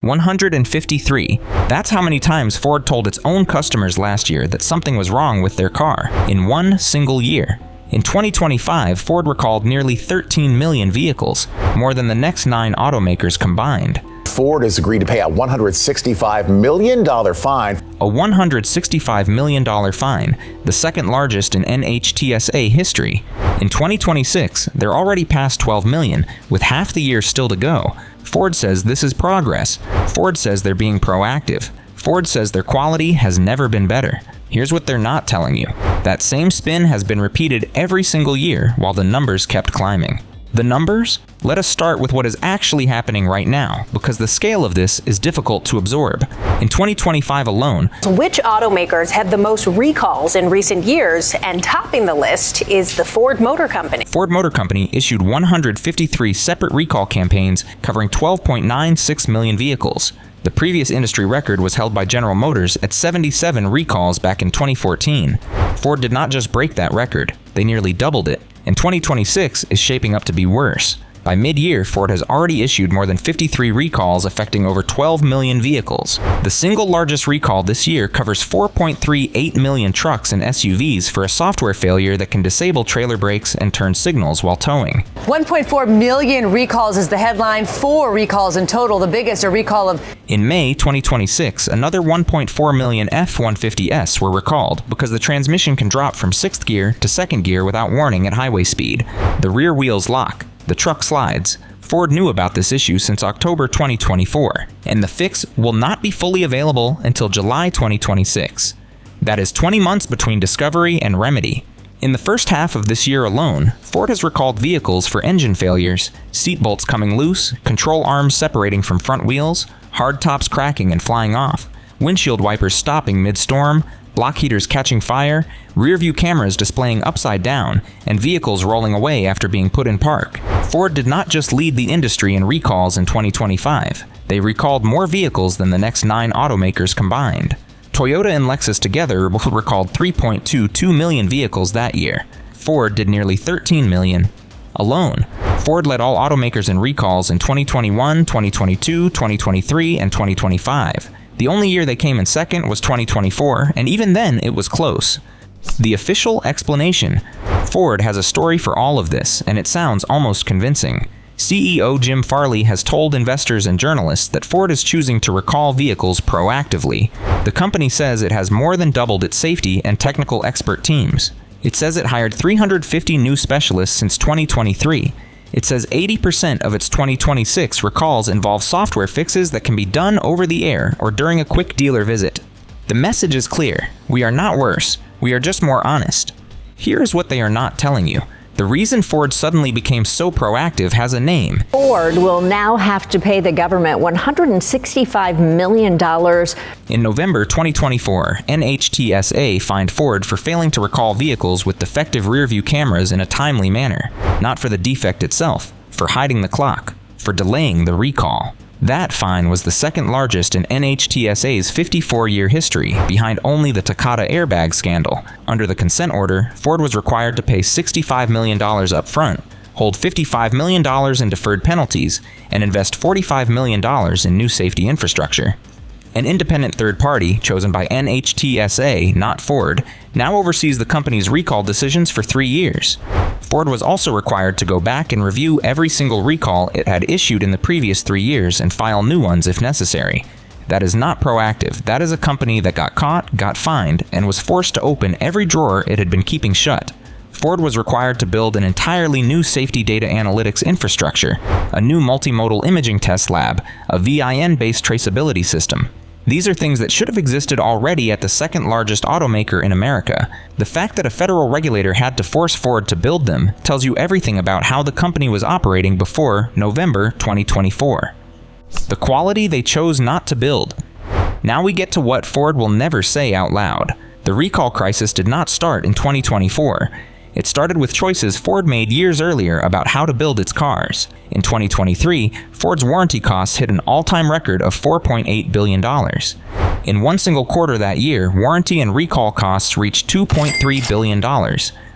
153. That's how many times Ford told its own customers last year that something was wrong with their car, in one single year. In 2025, Ford recalled nearly 13 million vehicles, more than the next 9 automakers combined. Ford has agreed to pay a $165 million fine. A $165 million fine, the second largest in NHTSA history. In 2026, they're already past 12 million, with half the year still to go. Ford says this is progress. Ford says they're being proactive. Ford says their quality has never been better. Here's what they're not telling you. That same spin has been repeated every single year while the numbers kept climbing. The numbers? Let us start with what is actually happening right now, because the scale of this is difficult to absorb. In 2025 alone, which automakers had the most recalls in recent years? And topping the list is the Ford Motor Company. Ford Motor Company issued 153 separate recall campaigns covering 12.96 million vehicles. The previous industry record was held by General Motors at 77 recalls back in 2014. Ford did not just break that record, they nearly doubled it. And 2026 is shaping up to be worse. By mid-year, Ford has already issued more than 53 recalls affecting over 12 million vehicles. The single largest recall this year covers 4.38 million trucks and SUVs for a software failure that can disable trailer brakes and turn signals while towing. 1.4 million recalls is the headline. 4 recalls in total, the biggest a recall of. In May 2026, another 1.4 million F-150S were recalled because the transmission can drop from 6th gear to 2nd gear without warning at highway speed. The rear wheels lock. The truck slides. Ford knew about this issue since October 2024, and the fix will not be fully available until July 2026. That is 20 months between discovery and remedy. In the first half of this year alone, Ford has recalled vehicles for engine failures, seat bolts coming loose, control arms separating from front wheels, hard tops cracking and flying off, windshield wipers stopping mid-storm, block heaters catching fire, rear-view cameras displaying upside down, and vehicles rolling away after being put in park. Ford did not just lead the industry in recalls in 2025. They recalled more vehicles than the next 9 automakers combined. Toyota and Lexus together recalled 3.22 million vehicles that year. Ford did nearly 13 million. Alone, Ford led all automakers in recalls in 2021, 2022, 2023, and 2025. The only year they came in second was 2024, and even then it was close. The official explanation: Ford has a story for all of this, and it sounds almost convincing. CEO Jim Farley has told investors and journalists that Ford is choosing to recall vehicles proactively. The company says it has more than doubled its safety and technical expert teams. It says it hired 350 new specialists since 2023. It says 80% of its 2026 recalls involve software fixes that can be done over the air or during a quick dealer visit. The message is clear. We are not worse. We are just more honest. Here is what they are not telling you. The reason Ford suddenly became so proactive has a name. Ford will now have to pay the government $165 million. In November 2024, NHTSA fined Ford for failing to recall vehicles with defective rear-view cameras in a timely manner. Not for the defect itself, for hiding the clock, for delaying the recall. That fine was the second largest in NHTSA's 54-year history, behind only the Takata airbag scandal. Under the consent order, Ford was required to pay $65 million up front, hold $55 million in deferred penalties, and invest $45 million in new safety infrastructure. An independent third party, chosen by NHTSA, not Ford, now oversees the company's recall decisions for 3 years. Ford was also required to go back and review every single recall it had issued in the previous 3 years and file new ones if necessary. That is not proactive. That is a company that got caught, got fined, and was forced to open every drawer it had been keeping shut. Ford was required to build an entirely new safety data analytics infrastructure, a new multimodal imaging test lab, a VIN-based traceability system. These are things that should have existed already at the second largest automaker in America. The fact that a federal regulator had to force Ford to build them tells you everything about how the company was operating before November 2024. The quality they chose not to build. Now we get to what Ford will never say out loud. The recall crisis did not start in 2024. It started with choices Ford made years earlier about how to build its cars. In 2023, Ford's warranty costs hit an all-time record of $4.8 billion. In one single quarter that year, warranty and recall costs reached $2.3 billion,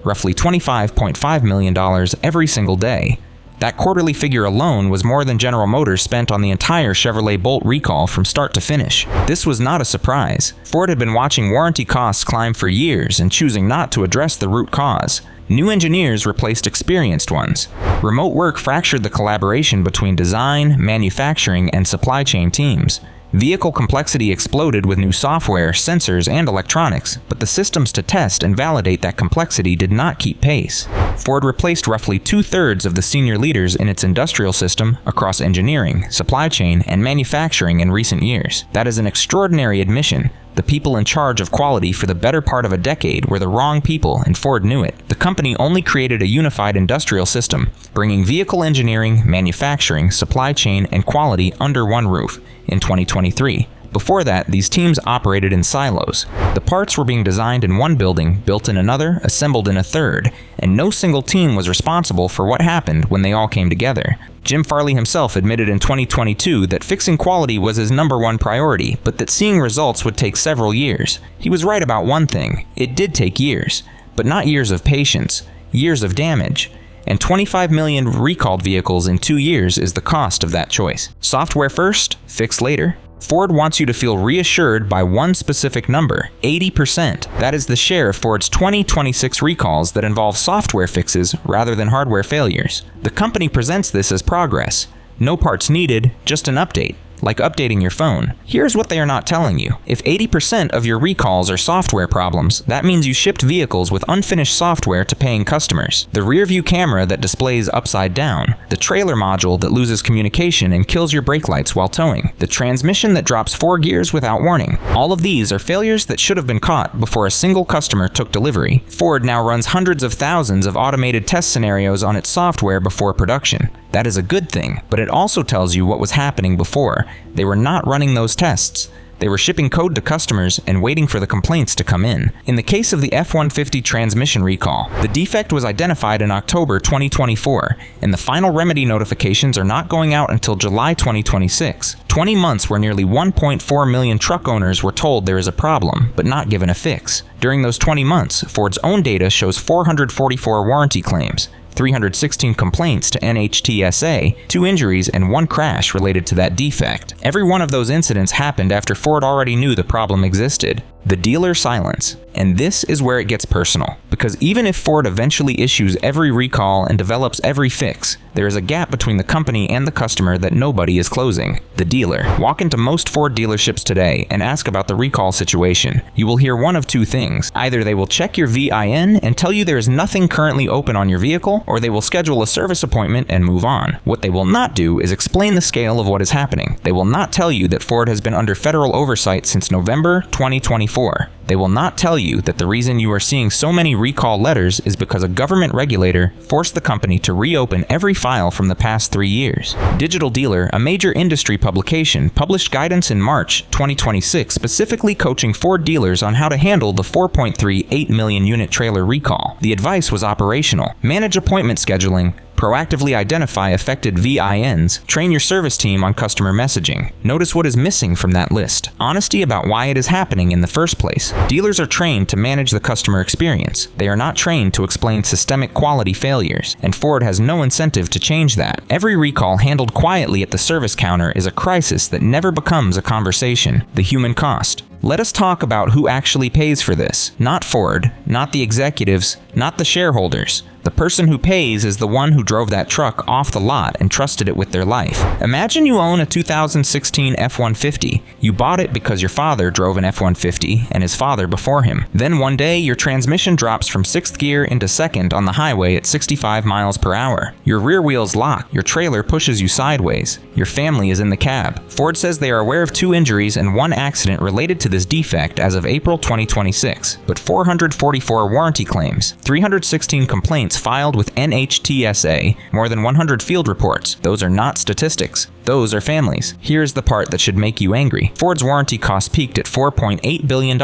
roughly $25.5 million every single day. That quarterly figure alone was more than General Motors spent on the entire Chevrolet Bolt recall from start to finish. This was not a surprise. Ford had been watching warranty costs climb for years and choosing not to address the root cause. New engineers replaced experienced ones. Remote work fractured the collaboration between design, manufacturing, and supply chain teams. Vehicle complexity exploded with new software, sensors, and electronics, but the systems to test and validate that complexity did not keep pace. Ford replaced roughly 2/3 of the senior leaders in its industrial system across engineering, supply chain, and manufacturing in recent years. That is an extraordinary admission. The people in charge of quality for the better part of a decade were the wrong people, and Ford knew it. The company only created a unified industrial system, bringing vehicle engineering, manufacturing, supply chain, and quality under one roof in 2023. Before that, these teams operated in silos. The parts were being designed in one building, built in another, assembled in a third, and no single team was responsible for what happened when they all came together. Jim Farley himself admitted in 2022 that fixing quality was his #1 priority, but that seeing results would take several years. He was right about one thing: it did take years, but not years of patience, years of damage. And 25 million recalled vehicles in 2 years is the cost of that choice. Software first, fix later. Ford wants you to feel reassured by one specific number: 80%. That is the share of Ford's 2026 recalls that involve software fixes rather than hardware failures. The company presents this as progress. No parts needed, just an update. Like updating your phone. Here's what they are not telling you. If 80% of your recalls are software problems, that means you shipped vehicles with unfinished software to paying customers. The rear view camera that displays upside down. The trailer module that loses communication and kills your brake lights while towing. The transmission that drops 4 gears without warning. All of these are failures that should have been caught before a single customer took delivery. Ford now runs hundreds of thousands of automated test scenarios on its software before production. That is a good thing, but it also tells you what was happening before. They were not running those tests. They were shipping code to customers and waiting for the complaints to come in. In the case of the F-150 transmission recall, the defect was identified in October 2024, and the final remedy notifications are not going out until July 2026. 20 months where nearly 1.4 million truck owners were told there is a problem, but not given a fix. During those 20 months, Ford's own data shows 444 warranty claims, 316 complaints to NHTSA, 2 injuries, and 1 crash related to that defect. Every one of those incidents happened after Ford already knew the problem existed. The dealer silence. And this is where it gets personal, because even if Ford eventually issues every recall and develops every fix, there is a gap between the company and the customer that nobody is closing: the dealer. Walk into most Ford dealerships today and ask about the recall situation. You will hear one of 2 things. Either they will check your VIN and tell you there is nothing currently open on your vehicle, or they will schedule a service appointment and move on. What they will not do is explain the scale of what is happening. They will not tell you that Ford has been under federal oversight since November 2024. They will not tell you that the reason you are seeing so many recall letters is because a government regulator forced the company to reopen every file from the past 3 years. Digital Dealer, a major industry publication, published guidance in March 2026 specifically coaching Ford dealers on how to handle the 4.38 million unit trailer recall. The advice was operational. Manage appointment scheduling, proactively identify affected VINs, train your service team on customer messaging. Notice what is missing from that list: honesty about why it is happening in the first place. Dealers are trained to manage the customer experience. They are not trained to explain systemic quality failures, and Ford has no incentive to change that. Every recall handled quietly at the service counter is a crisis that never becomes a conversation: the human cost. Let us talk about who actually pays for this. Not Ford, not the executives, not the shareholders. The person who pays is the one who drove that truck off the lot and trusted it with their life. Imagine you own a 2016 F-150. You bought it because your father drove an F-150 and his father before him. Then one day, your transmission drops from 6th gear into 2nd on the highway at 65 miles per hour. Your rear wheels lock, your trailer pushes you sideways. Your family is in the cab. Ford says they are aware of 2 injuries and 1 accident related to this defect as of April 2026, but 444 warranty claims, 316 complaints filed with NHTSA, more than 100 field reports. Those are not statistics. Those are families. Here's the part that should make you angry. Ford's warranty costs peaked at $4.8 billion in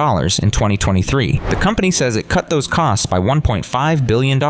2023. The company says it cut those costs by $1.5 billion in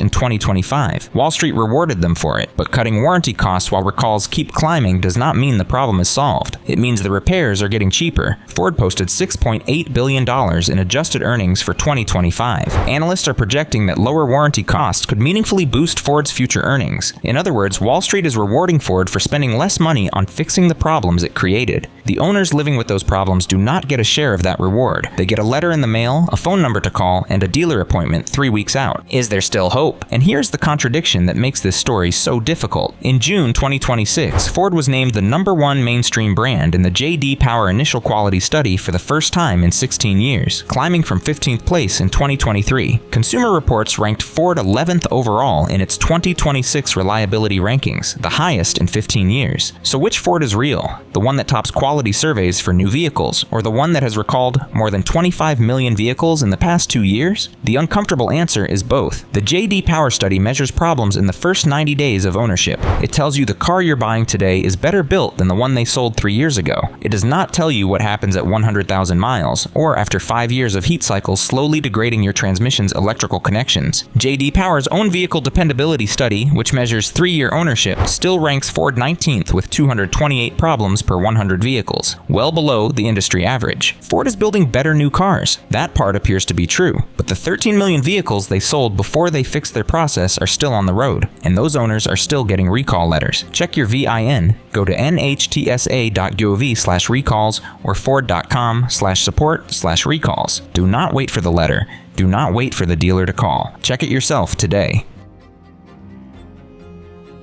2025. Wall Street rewarded them for it, but cutting warranty costs while recalls keep climbing does not mean the problem is solved. It means the repairs are getting cheaper. Ford posted $6.8 billion in adjusted earnings for 2025. Analysts are projecting that lower warranty costs could meaningfully boost Ford's future earnings. In other words, Wall Street is rewarding Ford for spending less money on fixing the problems it created. The owners living with those problems do not get a share of that reward. They get a letter in the mail, a phone number to call, and a dealer appointment 3 weeks out. Is there still hope? And here's the contradiction that makes this story so difficult. In June 2026, Ford was named the #1 mainstream brand in the J.D. Power Initial Quality Study for the first time in 16 years, climbing from 15th place in 2023. Consumer Reports ranked Ford 11th overall in its 2026 reliability rankings, the highest in 15 years. So which Ford is real? The one that tops quality surveys for new vehicles, or the one that has recalled more than 25 million vehicles in the past 2 years? The uncomfortable answer is both. The J.D. Power study measures problems in the first 90 days of ownership. It tells you the car you're buying today is better built than the one they sold 3 years ago. It does not tell you what happens at 100,000 miles, or after 5 years of heat cycles slowly degrading your transmission's electrical connections. J.D. Power's own vehicle dependability study, which measures 3-year ownership, still ranks Ford 19th with 228 problems per 100 vehicles, well below the industry average. Ford is building better new cars. That part appears to be true, but the 13 million vehicles they sold before they fixed their process are still on the road, and those owners are still getting recall letters. Check your VIN, go to nhtsa.gov/recalls or ford.com/support/recalls. Do not wait for the letter. Do not wait for the dealer to call. Check it yourself today.